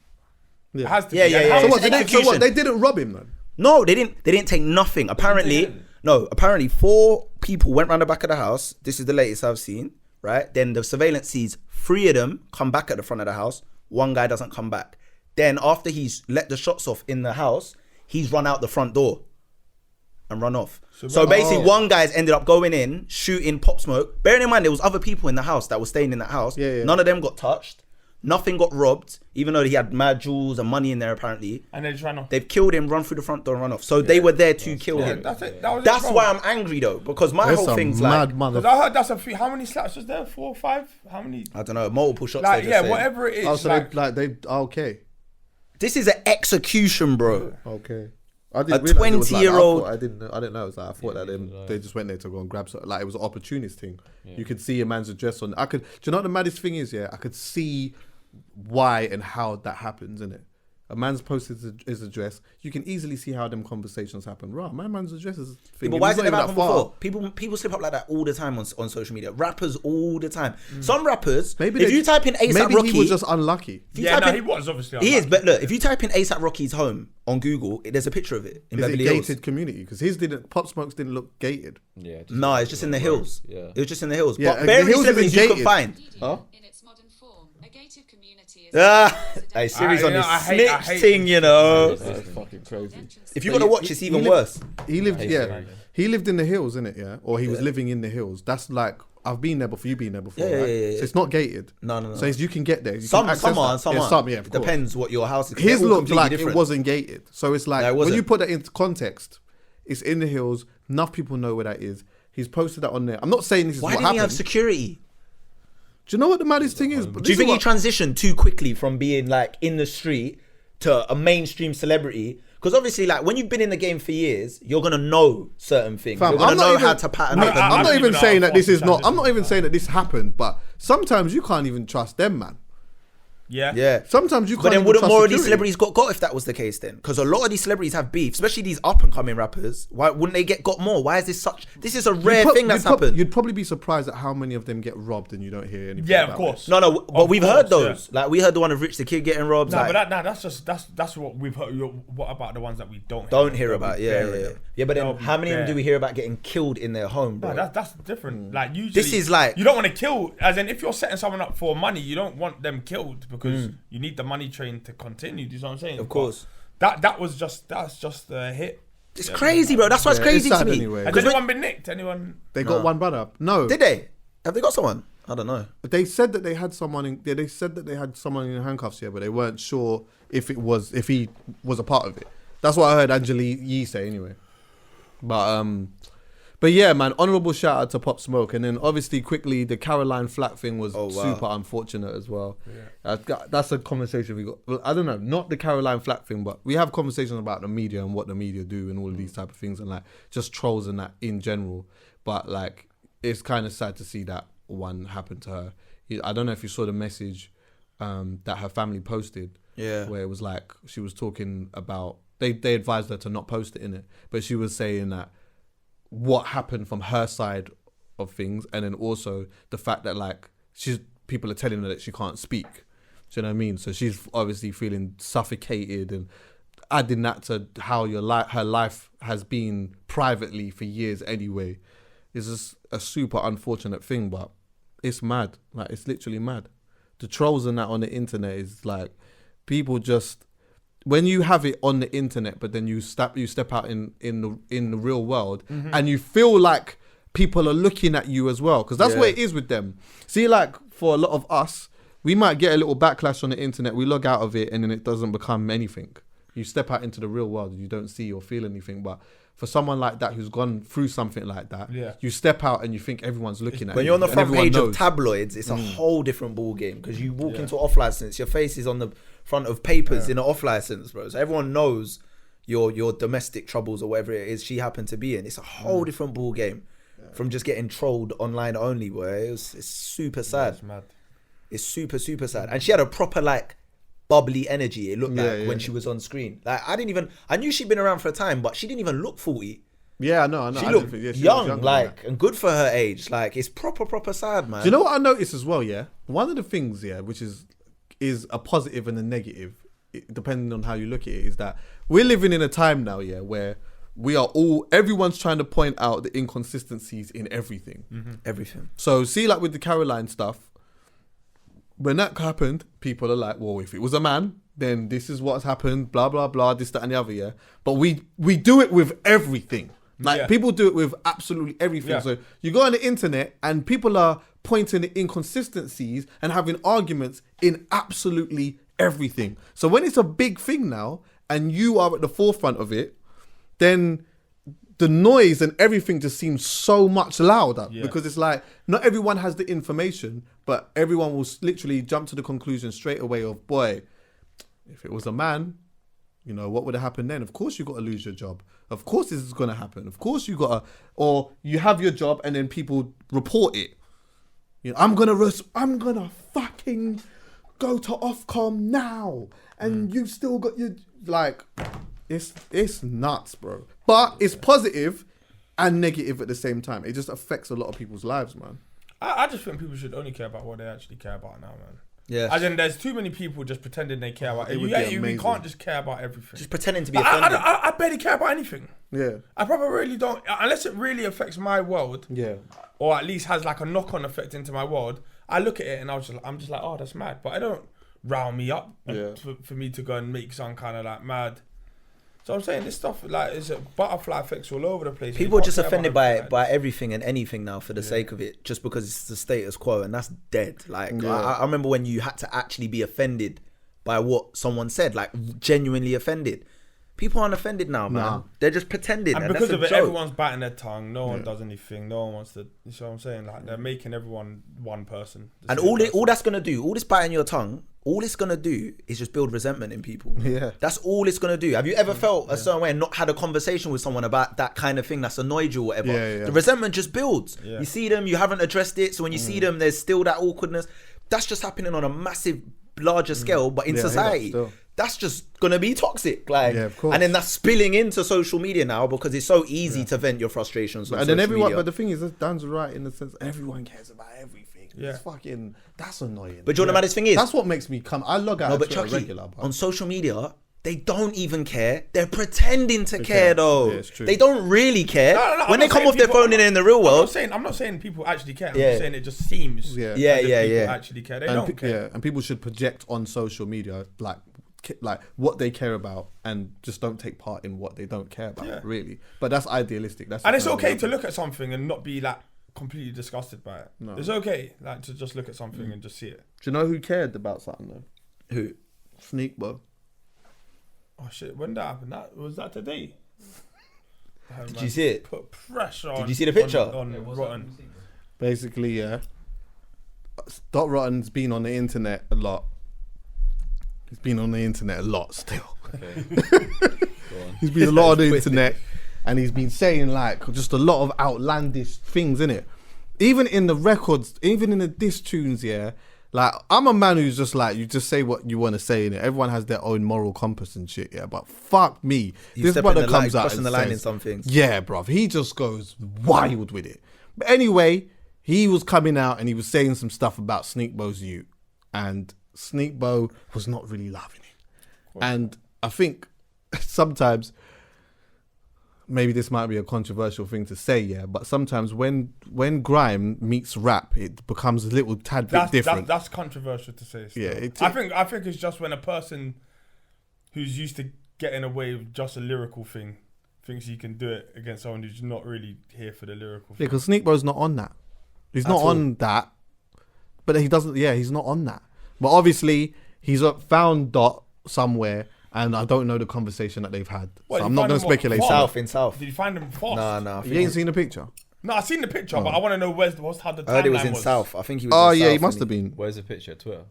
Yeah.
It has to
Yeah,
be.
yeah,
And
yeah.
how
So
is
what?
it
They didn't, so
execution.
what? They didn't rob him, man.
No, they didn't take nothing. Apparently, apparently 4 people went round the back of the house. This is the latest I've seen, right? Then the surveillance sees 3 of them come back at the front of the house. 1 guy doesn't come back. Then after he's let the shots off in the house, he's run out the front door and run off. So basically, 1 guy's ended up going in, shooting Pop Smoke. Bearing in mind, there was other people in the house that were staying in that house.
Yeah, yeah.
None of them got touched. Nothing got robbed, even though he had mad jewels and money in there apparently.
And they just ran off.
They've killed him, run through the front door and run off. So they were there to kill him.
That's it. That was it,
That's
bro.
why I'm angry though, because my
There's
whole
some
thing's
mad
like,
mother.
Because I heard that's a few. How many slaps was there? 4 or 5? How many?
I don't know, multiple shots.
Like,
they
yeah,
just said.
whatever it is.
Oh, so
like,
they okay.
This is an execution, bro.
Okay. I didn't
A
realize it was like that.
20-year-old
I didn't know it was like, I thought that they just went there to go and grab something. Like it was an opportunist thing. You could see a man's address on. Do you know what the maddest thing is? Yeah, I could see why and how that happens, innit? A man's posted his address. You can easily see how them conversations happen. Right, my man's address is thing.
But why has it never happened before? People slip up like that all the time on social media. Rappers all the time. Some rappers, if you type in ASAP Rocky,
he was just unlucky.
yeah, no, he was obviously.
He is, but look, if you type in ASAP Rocky's home on Google, there's a picture of it in
Is it
Beverly Hills.
gated community? Because Pop Smokes didn't look gated.
Yeah. just-
No, it's just in the hills.
Yeah.
It was just in the hills.
Yeah,
But
the
very
hills
celebrities
isn't
you could
gated.
find.
Huh?
In its modern form, a gated community is
Hey, Siri's on this
I
snitch
hate
thing, you know.
That's fucking crazy.
If you want to watch, it's even worse.
He lived,
Basically.
he lived in the hills, innit? Yeah, or he was living in the hills. That's like I've been there before. You've been there before,
Yeah,
right?
yeah.
So it's not gated.
No.
So you can get there. You
Some
can access
are,
that.
and some
Yeah,
aren't.
some, yeah, of
It
course.
depends what your house is.
His
They're all
looked
completely
like
different.
it wasn't gated. So it's like
No, it
when
wasn't.
you put that into context, it's in the hills. Enough people know where that is. He's posted that on there. I'm not saying this is
Why
what
didn't he
happened.
have security?
Do you know what the maddest thing is?
Do you think he transitioned too quickly from being like in the street to a mainstream celebrity? Because obviously, like when you've been in the game for years, you're gonna know certain things.
Fam,
You're gonna
I'm not
know
even-
how to pattern
I-
up.
I-
I'm not
don't
even
even
saying
know
that this
how
is not.
far
I'm not even saying that this happened. But sometimes you can't even trust them, man.
Yeah.
Yeah.
Sometimes you can't.
But then
even
wouldn't
trust
more of these
security.
celebrities got if that was the case then? Because a lot of these celebrities have beef, especially these up and coming rappers. Why wouldn't they got more? Why is this such? This is a rare thing that's happened.
You'd probably be surprised at how many of them get robbed and you don't hear anything.
Yeah,
about
of course.
No, but we've heard
course,
those. Like we heard the one of Rich the Kid getting robbed.
No,
like,
but that's what we've heard. What about the ones that we don't
hear
that
about.
we
Yeah,
bury
yeah.
them?
Yeah, but
They'll
then
be
how many of them
bare.
do we hear about getting killed in their home, bro?
No, that's different. Like usually,
This is like-
you don't want to kill. As in, if you're setting someone up for money, you don't want them killed because you need the money train to continue. Do you know what I'm saying?
Of course.
But that's just a hit.
It's crazy, bro. That's what's
Yeah,
crazy
it's
to
sad
me.
anyway.
Has anyone been nicked? Anyone?
They got one brother. No.
Did they? Have they got someone? I don't know.
They said that they had someone in. They said that they had someone in handcuffs here, but they weren't sure if he was a part of it. That's what I heard Angela Yee say anyway. But yeah, man, honourable shout out to Pop Smoke, and then obviously quickly the Caroline Flack thing was super unfortunate as well. Yeah. That's a conversation we got. Well, I don't know, not the Caroline Flack thing, but we have conversations about the media and what the media do and all of these type of things, and like just trolls and that in general. But like, it's kind of sad to see that one happen to her. I don't know if you saw the message that her family posted.
Yeah,
where it was like she was talking about they advised her to not post it in it, but she was saying that what happened from her side of things, and then also the fact that like people are telling her that she can't speak. Do you know what I mean? So she's obviously feeling suffocated, and adding that to how her life has been privately for years anyway is just a super unfortunate thing. But it's mad, like it's literally mad. The trolls and that on the internet is like people just. When you have it on the internet, but then you step out in the real world, and you feel like people are looking at you as well, because that's what it is with them. See, like for a lot of us, we might get a little backlash on the internet. We log out of it, and then it doesn't become anything. You step out into the real world, and you don't see or feel anything. But for someone like that who's gone through something like that, you step out and you think everyone's looking at you.
When you're on the front page of tabloids, it's a whole different ball game, because you walk into off license, your face is on the front of papers in an off license, bro. So everyone knows your domestic troubles or whatever it is she happened to be in. It's a whole different ball game from just getting trolled online only, boy. It's super sad. It's mad. It's super, super sad. And she had a proper like bubbly energy, it looked like, when she was on screen. Like I knew she'd been around for a time, but she didn't even look 40.
Yeah, I know.
She looked young, like, and good for her age. Like, it's proper sad, man.
Do you know what I noticed as well, yeah? One of the things, which is a positive and a negative, depending on how you look at it, is that we're living in a time now, where everyone's trying to point out the inconsistencies in everything.
Everything.
So see, like with the Caroline stuff, when that happened, people are like, well, if it was a man, then this is what's happened, blah, blah, blah, this, that, and the other, But we do it with everything. Like, people do it with absolutely everything. Yeah. So you go on the internet and people are pointing at inconsistencies and having arguments in absolutely everything. So when it's a big thing now and you are at the forefront of it, then the noise and everything just seems so much louder, because it's like not everyone has the information, but everyone will literally jump to the conclusion straight away of, boy, if it was a man, you know, what would have happened then? Of course you got to lose your job. Of course this is going to happen. Of course you got to, or you have your job and then people report it. You know, I'm going to fucking go to Ofcom now. And you've still got your, like, it's nuts, bro. But it's positive and negative at the same time. It just affects a lot of people's lives, man.
I just think people should only care about what they actually care about now, man.
Yeah.
As in, there's too many people just pretending they care about it. You can't just care about everything.
Just pretending to be offended.
I barely care about anything.
Yeah.
I probably really don't, unless it really affects my world.
Yeah.
Or at least has like a knock-on effect into my world. I look at it and I'm just like, oh, that's mad. But I don't round me up for me to go and make some kind of like mad. So I'm saying this stuff like is a butterfly effects all over the place.
People are just offended by everything and anything now for the sake of it, just because it's the status quo, and that's dead. Like I remember when you had to actually be offended by what someone said, like genuinely offended. People aren't offended now, man. Nah. They're just pretending.
And because of it, everyone's biting their tongue. No one does anything. No one wants to. You know what I'm saying? Like they're making everyone one person.
And all that's gonna do, all this biting your tongue, all it's gonna do is just build resentment in people.
Yeah.
That's all it's gonna do. Have you ever felt a certain way and not had a conversation with someone about that kind of thing that's annoyed you or whatever?
Yeah.
The resentment just builds. Yeah. You see them, you haven't addressed it. So when you see them, there's still that awkwardness. That's just happening on a massive, larger scale, but in society. That's just gonna be toxic, like,
of course.
And then that's spilling into social media now because it's so easy to vent your frustrations. On
and then
social media.
But the thing is, Dan's right in the sense everyone cares about everything.
Yeah,
it's fucking, that's annoying.
But do you know what the maddest thing is?
That's what makes me come. I log out
but Chucky, regular. But on social media, they don't even care. They're pretending to care though. Yeah, it's true. They don't really care. No, when they come off their phone in the real world.
I'm not saying people actually care. I'm just saying it just seems.
Yeah.
Actually care. They don't care.
Yeah, and people should project on social media like what they care about and just don't take part in what they don't care about, really. But that's idealistic.
And it's okay to look at something and not be like completely disgusted by it.
No.
It's okay, like, to just look at something and just see it.
Do you know who cared about something though?
Who?
Sneakbo.
Oh shit! When that happened, was that today?
Did you see it?
Put pressure on.
Did you see the picture?
On Rotten.
Basically, yeah. Dot Rotten's been on the internet a lot. He's been on the internet a lot still. He's been a lot on the internet, and he's been saying like just a lot of outlandish things, innit? Even in the records, even in the diss tunes, yeah. Like, I'm a man who's just like, you just say what you want to say, innit? Everyone has their own moral compass and shit, yeah. But fuck me, this brother comes out
crossing
and
the line
says,
in some things.
yeah, bruv, he just goes wild with it. But anyway, he was coming out and he was saying some stuff about Sneakbo's youth, and Sneakbo was not really loving it. And I think sometimes, maybe this might be a controversial thing to say, yeah, but sometimes when grime meets rap, it becomes a little tad bit different.
That's controversial to say. Still.
Yeah,
I think it's just when a person who's used to getting away with just a lyrical thing thinks he can do it against someone who's not really here for the lyrical thing.
Yeah, because Sneakbo's not on that. He's not on that, but he doesn't. Yeah, he's not on that. But obviously, he's found Dot somewhere. And I don't know the conversation that they've had.
What,
so I'm not going to speculate.
In South.
Did you find him fast?
No.
You ain't seen the picture?
No, I've seen the picture, but I want to know what's how the timeline
I heard it was in
was.
South. I think he was
Oh,
in
yeah,
South.
he must have been.
Where's the picture? Twitter.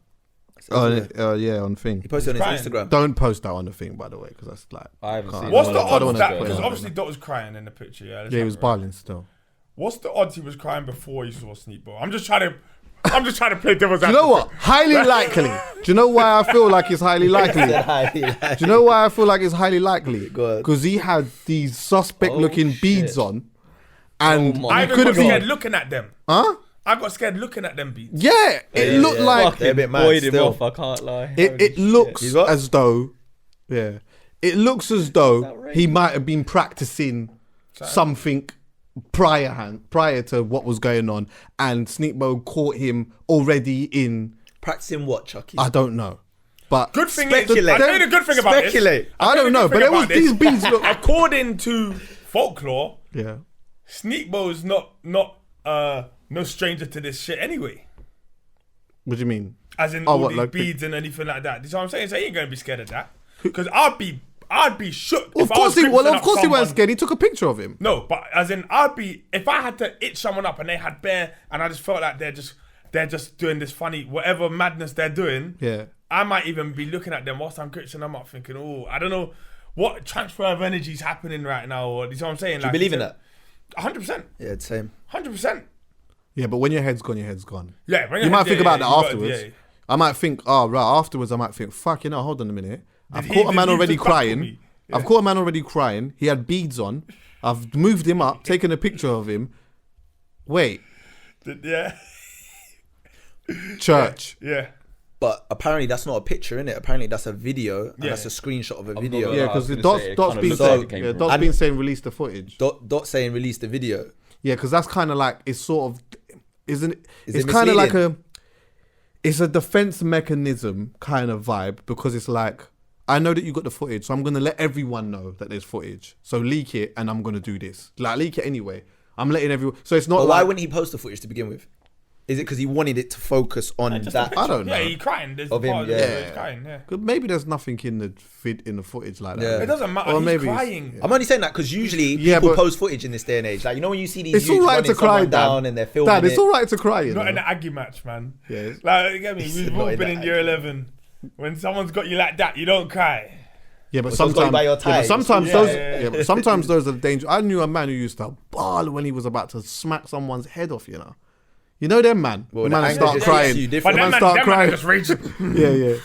Yeah, on thing.
He posted on his Instagram.
Don't post that on the thing, by the way, because that's like...
I haven't seen it.
What's the
I don't
odds
wanna
that,
put it
because
on.
obviously Dot was crying in the picture, yeah?
Yeah, he was violent still.
What's the odds he was crying before he saw Sneakbo? I'm just trying to play devil's
Do
advocate.
you know what? Highly likely. Do you know why I feel like it's highly likely? Do you know why I feel like it's highly likely?
Go ahead.
Because he had these suspect-looking beads on, and
Oh
I
he
even
could
got
have
scared
been...
looking at them.
Huh?
I got scared looking at them beats.
Yeah, it looked like...
They're a bit mad
Buoyed him
still.
off, I can't lie.
It looks
He's what?
as though... Yeah. It looks as though he might have been practicing something prior to what was going on, and Sneakbo caught him already in...
Practicing what, Chucky?
I don't know. But
Good thing is,
Speculate.
I tell you the good thing about this.
Speculate.
I don't know, but there was these beats look...
According to folklore,
Yeah.
Sneakbo's not no stranger to this shit anyway.
What do you mean?
As in
Oh,
all
what,
these
like
beads and anything like that. You know what I'm saying? So he ain't gonna be scared of that. Because I'd be shook.
Of course he wasn't scared. He took a picture of him.
No, but as in I'd be, if I had to itch someone up and they had bare, and I just felt like they're just doing this funny whatever madness they're doing.
Yeah.
I might even be looking at them whilst I'm glitching them up, thinking, oh, I don't know what transfer of energy is happening right now, or you know what I'm saying?
Do you believe in that?
100%.
Yeah, it's same.
100%.
Yeah, but when your head's gone, your head's gone.
Yeah, when
You might think about that
you gotta-
afterwards.
yeah.
I might think, oh, right, afterwards I might think, fuck, hold on a minute. I've
he-
caught a man
did he
already
just back
crying.
me?
I've caught a man already crying. He had beads on. I've moved him up, taken a picture of him. Wait,
Yeah.
church.
Yeah.
But apparently that's not a picture, innit? Apparently that's a video, and
Yeah.
that's a screenshot of a
not
video.
gonna
Yeah,
I
because
was
the
gonna say, it
Dot's
kinda
been
looks like
saying,
it came
yeah,
from-
Dot's been saying release the footage.
Dot saying release the video.
Yeah, because that's kind of like, it's sort of, isn't it?
Is
It's
it
kind of like
misleading?
it's a defense mechanism kind of vibe, because it's like, I know that you got the footage, so I'm going to let everyone know that there's footage. So leak it, and I'm going to do this. Like, leak it anyway. I'm letting everyone, so it's not
But
like,
why wouldn't he post the footage to begin with? Is it because he wanted it to focus on
Just a
that?
picture.
I don't know.
Yeah, he crying. There's
Of
the
him,
part of
yeah.
the video he's crying, yeah.
maybe there's nothing in the footage like that.
Yeah.
It doesn't matter.
Or
He's
maybe it's-
crying.
I'm only saying that because usually
Yeah,
people
but-
post footage in this day and age. Like, you know when you see these
It's
youths
all right
running
to cry,
someone down
Dad.
and they're filming
Dad, it's
it.
all right to cry, you
Not
know.
in an Aggie match, man.
Yeah.
Like, you get me? We've
Not
all
in
been
that
in year
Aggie.
11. When someone's got you like that, you don't cry.
Yeah, but
someone's got you
sometimes,
by your
yeah, but
tie.
sometimes
Yeah,
those,
yeah, yeah.
but sometimes those are dangerous. I knew a man who used to bawl when he was about to smack someone's head off. You know them man.
Well,
the
the
man
anger
start
just
crying.
hits you
But
different.
The
them
man
man,
start
them man
crying.
are just raging.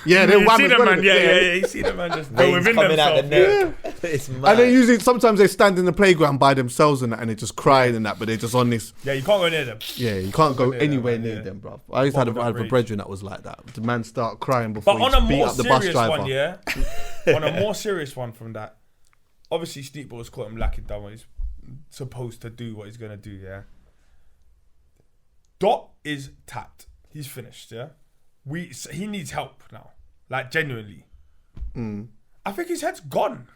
Yeah. They're
You
whammers,
see them,
wasn't
man.
it?
Yeah. You see them, man, just go
Veins
within
coming out the
themselves.
neck. It's mad.
And then usually, sometimes they stand in the playground by themselves and that, and they're just crying and that, but they're just on this.
Yeah, you can't go near them.
Yeah, you can't go
near them,
anywhere
man,
near
yeah.
them, bro. I used to have
Fuck
a
that rage.
brethren that was like that. The man start crying before
But on
he
a
beat
more
up the bus
serious
driver.
one, yeah. On a more serious one from that, obviously Sneakbo was caught him lacking done what he's supposed to do, what he's gonna do, yeah. Dot is tapped. He's finished, yeah. He needs help now, like genuinely. I think his head's gone.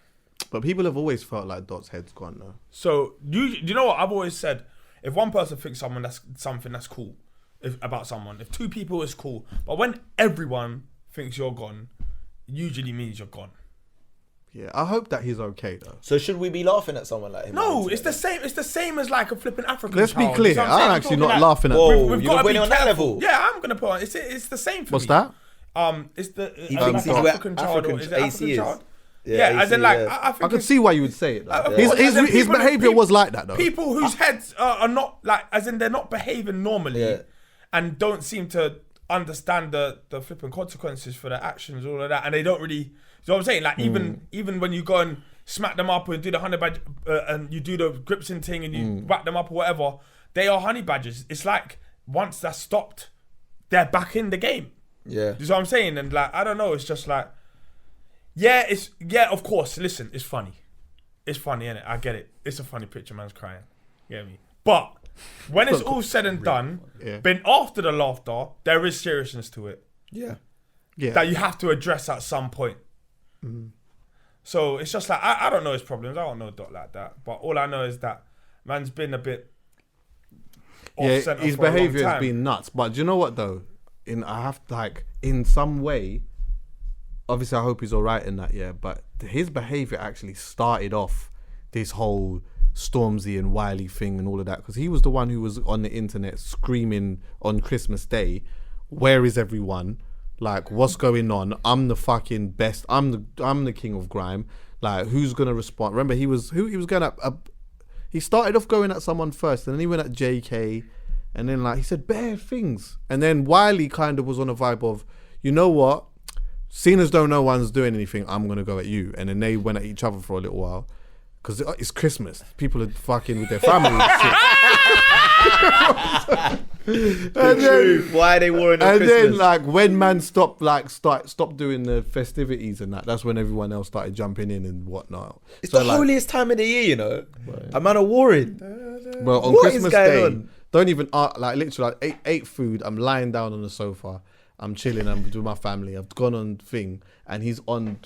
But people have always felt like Dot's head's gone though.
So you know what I've always said? if one person thinks something that's cool about someone, if 2 people is cool, but when everyone thinks you're gone, usually means you're gone.
Yeah, I hope that he's okay though.
So should we be laughing at someone like him?
No, it's the same. It's the same as like a flipping African.
Let's be
child.
clear.
You know what I'm saying?
I'm
I'm
actually
talking
not
like,
laughing at.
Whoa,
We've
you're
got to
going
be
on that
careful.
level.
Yeah, I'm gonna put on. It's the same for
What's
me.
that?
It's the
He
like
thinks
an
he's
African child or is it African
ACs.
child?
Yeah,
Yeah, as in
AC,
like
yeah.
I think
I can
it's-
see why you would say it. Though.
of
His
course, as in
his
people-
behavior was like that though.
People whose heads are not like, as in they're not behaving normally,
Yeah.
and don't seem to understand the flipping consequences for their actions, all of that, and they don't really. You know what I'm saying? Like even when you go and smack them up and do the honey badger and you do the gripsing thing and you whack them up or whatever, they are honey badgers. It's like once that's stopped, they're back in the game.
Yeah.
You know what I'm saying? And like I don't know, it's just like of course. Listen, it's funny. It's funny, innit? I get it. It's a funny picture, man's crying. You get me? But when it's all said and done, then after the laughter, there is seriousness to it
Yeah.
Yeah.
that you have to address at some point. So it's just like I don't know his problems. I don't know Dot like that. But all I know is that man's been a bit off centre
his
for a long
behavior has
time.
been nuts. But do you know what though? I have to, like, in some way, obviously I hope he's all right in that, yeah, but his behavior actually started off this whole Stormzy and Wiley thing and all of that, because he was the one who was on the internet screaming on Christmas Day, where is everyone? Like, what's going on? I'm the fucking best. I'm the king of grime. Like, who's gonna respond? Remember, he was going at he started off going at someone first, and then he went at JK, and then like he said bare things, and then Wiley kind of was on a vibe of, you know what, seeing as though no one's doing anything, I'm gonna go at you, and then they went at each other for a little while because it's Christmas, people are fucking with their family and shit. And then,
Why are they warring on
and
Christmas?
then like when man stopped doing the festivities and that's when everyone else started jumping in and whatnot.
it's
So,
the
like,
holiest time of the year, you know. A man are warring.
Well, on
What is
Christmas
going
Day,
on?
don't even like literally like ate food. I'm lying down on the sofa. I'm chilling. I'm with my family. I've gone on thing, and he's on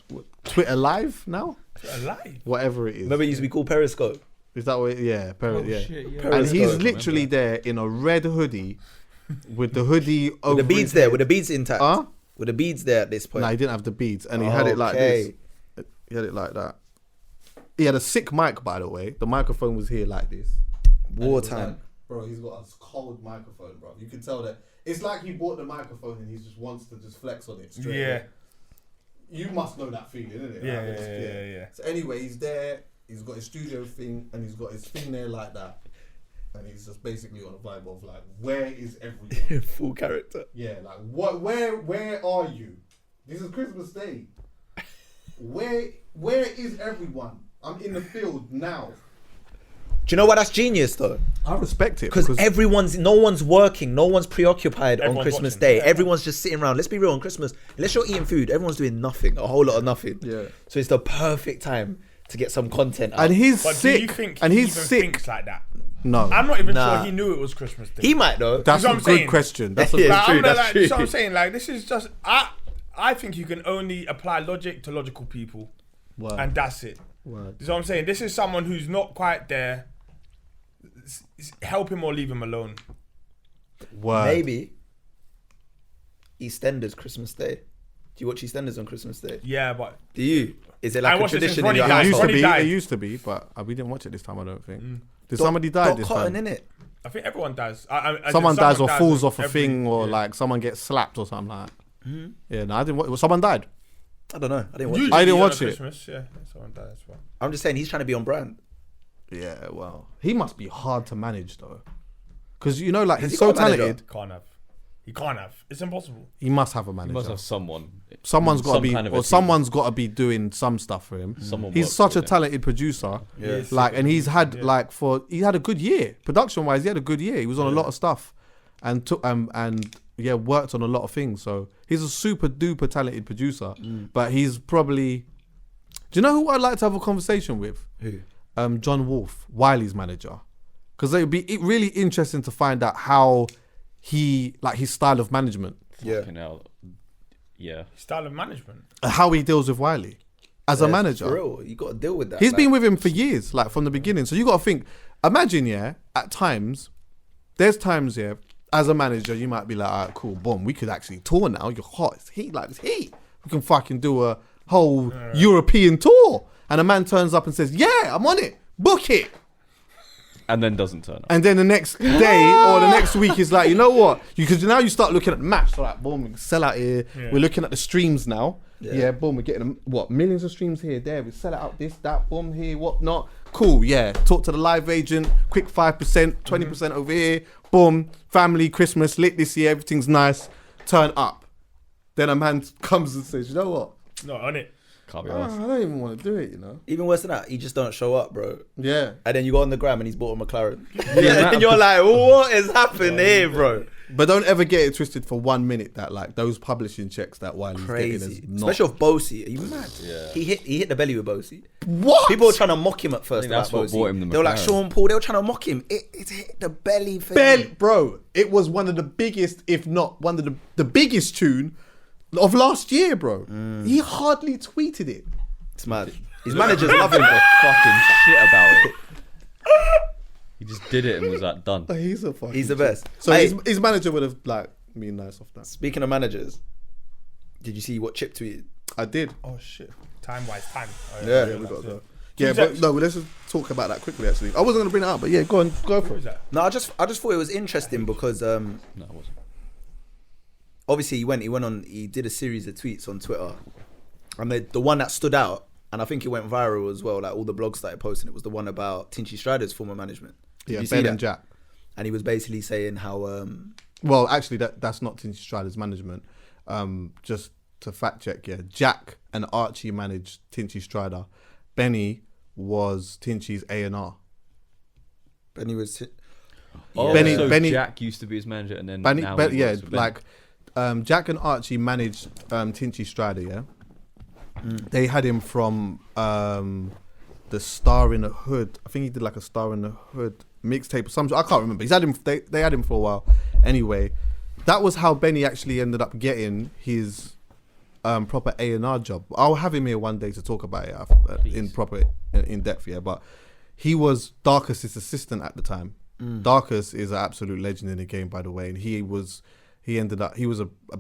Twitter Live now.
alive.
Whatever it is.
Remember, it used to be called Periscope.
Is that what? Yeah, yeah.
Shit, yeah.
And he's
Periscope,
literally there in a red hoodie, with the hoodie over
With the beads
his
there,
head.
with the beads intact.
Huh?
With the beads there at this point.
No, he didn't have the beads, and he had it like this. He had it like that. He had a sick mic, by the way. The microphone was here like this.
Wartime.
Bro, he's got a cold microphone, bro. You can tell that. It's like he bought the microphone and he just wants to just flex on it straight
Yeah.
away. You must know that feeling, innit?
Yeah,
Like, it's-
yeah.
So anyway, he's there. He's got his studio thing and he's got his thing there like that. And he's just basically on a vibe of like, where is everyone?
Full character.
Yeah, like what? Where are you? This is Christmas Day. Where is everyone? I'm in the field now.
Do you know why that's genius though?
I respect it
Because no one's working, no one's preoccupied on
Everyone's
Christmas
watching.
Day.
Yeah.
Everyone's just sitting around. Let's be real, on Christmas, unless you're eating food, everyone's doing nothing, a whole lot of nothing.
Yeah.
So it's the perfect time to get some content out.
and he's
But
sick.
do you think
and
he
he's
even
sick.
thinks like that?
No,
I'm not even
Nah.
sure he knew it was Christmas Day.
He might though.
that's
what
a
I'm
good
saying.
question. That's a
Yeah.
good
Like,
true,
I'm
that's
like,
true.
so I'm saying, like, this is just I think you can only apply logic to logical people,
word.
and that's it.
Word.
You know what I'm saying? This is someone who's not quite there. Help him or leave him alone.
Word.
Maybe EastEnders Christmas Day. Do you watch EastEnders on Christmas Day?
Yeah, but
Do you? Is it
I
like a
watched it since
tradition in
Ronnie
your
died.
It used to
household?
Ronnie
be.
died.
It used to be, but we didn't watch it this time. I don't think. Did
Dot-
somebody die
Dot
this
Cotton,
time?
innit?
I think everyone dies.
Someone dies or falls off a
every-
thing, or
yeah.
like someone gets slapped or something like that. Yeah, no, I didn't. Someone died.
I don't know. I didn't watch
Usually
it.
I didn't
on
watch it.
Christmas, yeah, someone dies as well.
I'm just saying he's trying to be on brand.
Yeah, well, he must be hard to manage though, because you know, like
Has
he's
he
so
got a manager?
talented.
Can't have. He can't have. It's impossible.
He must have a
You
manager.
must have someone.
Someone's got to
some
be,
kind of a
or
team.
someone's got to be doing some stuff for him.
Someone
He's
works
such a
with him.
talented producer.
Yeah.
Like, and he's had he had a good year production wise. He had a good year. He was on a lot of stuff, and took yeah, worked on a lot of things. So he's a super duper talented producer. But he's probably. Do you know who I'd like to have a conversation with?
Who?
John Wolfe, Wiley's manager, because it would be really interesting to find out how he like his style of management,
Yeah.
Fucking hell. Yeah.
Style of management.
how he deals with Wiley as a
For
manager.
real, you got to deal with that.
He's
like-
been with him for years, like from the beginning. So you got to think, imagine, yeah, at times, there's times, yeah, as a manager, you might be like, all right, cool, boom, we could actually tour now. You're hot, it's heat, like it's heat. We can fucking do a whole European tour. And a man turns up and says, yeah, I'm on it, book it.
And then doesn't turn up.
And then the next day or the next week is like, you know what? Because now you start looking at the maps. So like, boom, we can sell out here.
Yeah.
We're looking at the streams now. Yeah, boom, we're getting, millions of streams here, there. We sell it out this, that, boom, here, whatnot. Cool, yeah. Talk to the live agent, quick 5%, 20% over here. Boom, family, Christmas, lit this year, everything's nice. Turn up. Then a man comes and says, you know what?
Not on it.
Can't be
I
asked.
don't even want to do it, you know?
Even worse than that, he just don't show up, bro.
Yeah.
And then you go on the gram and he's bought a McLaren. And you're like, what is happening here, bro?
But don't ever get it twisted for 1 minute that like those publishing checks that Wiley's getting is
Crazy.
not.
Especially off Bosey. Are you mad?
Yeah.
He hit the belly with Bosey.
What?
People were trying to mock him at first
think
about
that's what
Bosey.
bought him the
They were like,
McLaren.
Sean Paul, they were trying to mock him. It hit the belly thing.
Bro, it was one of the biggest, if not one of the biggest tune of last year, bro. He hardly tweeted it.
It's mad. His managers love him, bro.
Fucking shit about it. He just did it and was like done.
He's a fucking.
He's the best.
So
Hey,
his manager would have like been nice off that.
speaking of managers, did you see what Chip tweeted?
I did.
Oh shit. Time-wise, time. Oh,
Yeah,
We got to go.
Two
Yeah, but
secs.
no, let's just talk about that quickly. Actually, I wasn't gonna bring it up, but yeah, go on, go for
Who is
it.
that?
No, I just thought it was interesting because
No, it wasn't.
obviously he did a series of tweets on Twitter, and the one that stood out, and I think it went viral as well, like all the blogs started posting it, was the one about Tinchy Stryder's former management. Did
Yeah,
you see
Ben
that?
and Jack.
And he was basically saying how
Well, actually, that's not Tinchy Stryder's management. Just to fact check, yeah, Jack and Archie managed Tinchy Stryder. Benny was Tinchy's A&R.
Benny was
Oh,
Benny-
so
Benny-
Jack used to be his manager and then
Benny,
now
Ben,
he
yeah,
works with Ben.
like Jack and Archie managed Tinchy Stryder, yeah. They had him from the Star in the Hood. I think he did like a Star in the Hood mixtape or something. I can't remember. He's had him. They had him for a while. Anyway, that was how Benny actually ended up getting his proper A&R job. I'll have him here one day to talk about it in depth. Yeah, but he was Darkus's assistant at the time. Darkus is an absolute legend in the game, by the way, and he was a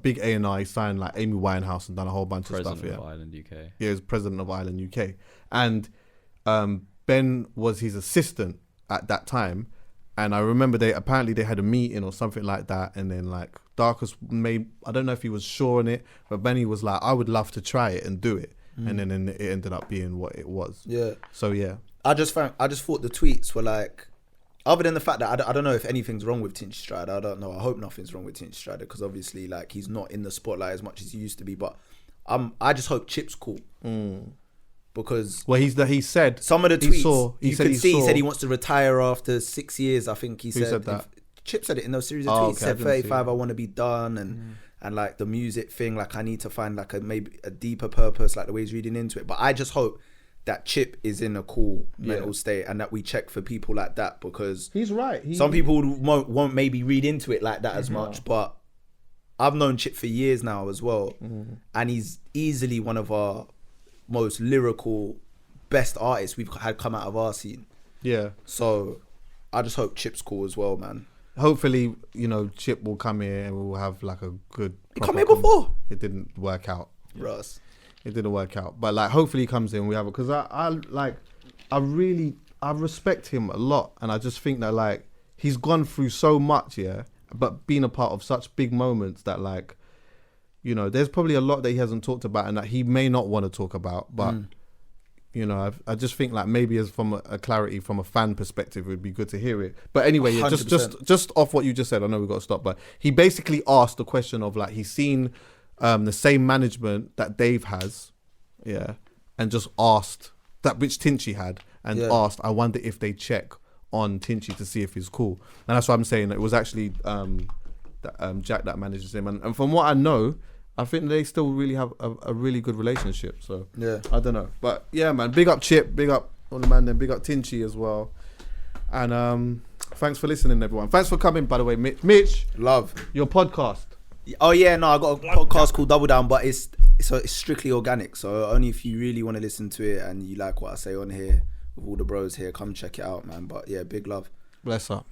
big A&R. He signed like Amy Winehouse and done a whole bunch of stuff.
President of Ireland, UK.
Yeah, he was president of Ireland, UK. And Ben was his assistant at that time. And I remember they had a meeting or something like that. And then like Darkus I don't know if he was sure on it, but Benny was like, I would love to try it and do it. And then it ended up being what it was.
Yeah.
So yeah.
I just thought the tweets were like, other than the fact that I don't know if anything's wrong with Tinchy Stryder. I don't know. I hope nothing's wrong with Tinchy Stryder because obviously like he's not in the spotlight as much as he used to be. But I just hope Chip's cool because
Well, he said
some of the tweets he said he wants to retire after 6 years. I think he said
that?
Chip said it in those series of
Oh,
tweets.
okay, I
Said
didn't see
35, I want to be done, and like the music thing, like I need to find like maybe a deeper purpose, like the way he's reading into it. But I just hope that Chip is in a cool mental state and that we check for people like that because
he's right.
some people won't maybe read into it like that as much, but I've known Chip for years now as well, and he's easily one of our most lyrical, best artists we've had come out of our scene.
Yeah.
So I just hope Chip's cool as well, man.
Hopefully, Chip will come here and we'll have like a good.
He come here before.
It didn't work out.
Russ.
It didn't work out, but like hopefully he comes in. We have it because I respect him a lot, and I just think that like he's gone through so much, yeah. But being a part of such big moments that like, there's probably a lot that he hasn't talked about and that he may not want to talk about. But I just think like maybe as from a clarity from a fan perspective, it would be good to hear it. But anyway, yeah,
100%.
just off what you just said, I know we've got to stop, but he basically asked the question of like he's seen the same management that Dave has, yeah, and just asked that which Tinchy had, and asked, I wonder if they check on Tinchy to see if he's cool. And that's what I'm saying. It was actually Jack that manages him, and from what I know, I think they still really have a really good relationship. So
Yeah.
I don't know, but yeah, man, big up Chip, big up all the man, then big up Tinchy as well, and thanks for listening, everyone. Thanks for coming, by the way, Mitch.
Love.
Your podcast.
Oh yeah, no, I got a podcast called Double Down, but it's strictly organic. So only if you really want to listen to it and you like what I say on here, with all the bros here. Come check it out, man. But yeah, big love.
Bless up.